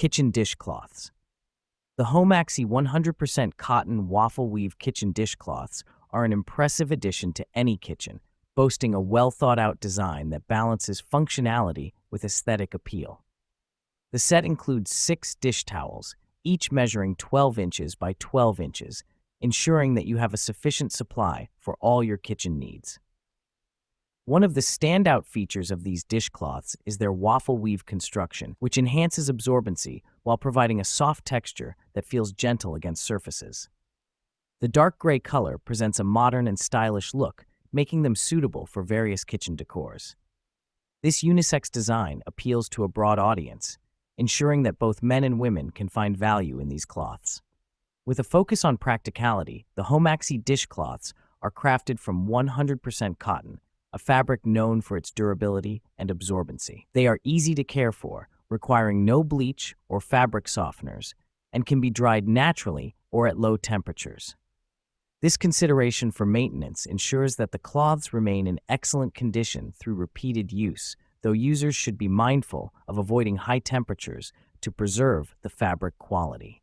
Kitchen dishcloths. The Homaxi 100% cotton waffle weave kitchen dishcloths are an impressive addition to any kitchen, boasting a well-thought-out design that balances functionality with aesthetic appeal. The set includes 6 dish towels, each measuring 12 inches by 12 inches, ensuring that you have a sufficient supply for all your kitchen needs. One of the standout features of these dishcloths is their waffle weave construction, which enhances absorbency while providing a soft texture that feels gentle against surfaces. The dark gray color presents a modern and stylish look, making them suitable for various kitchen decors. This unisex design appeals to a broad audience, ensuring that both men and women can find value in these cloths. With a focus on practicality, the Homaxi dishcloths are crafted from 100% cotton, a fabric known for its durability and absorbency. They are easy to care for, requiring no bleach or fabric softeners, and can be dried naturally or at low temperatures. This consideration for maintenance ensures that the cloths remain in excellent condition through repeated use, though users should be mindful of avoiding high temperatures to preserve the fabric quality.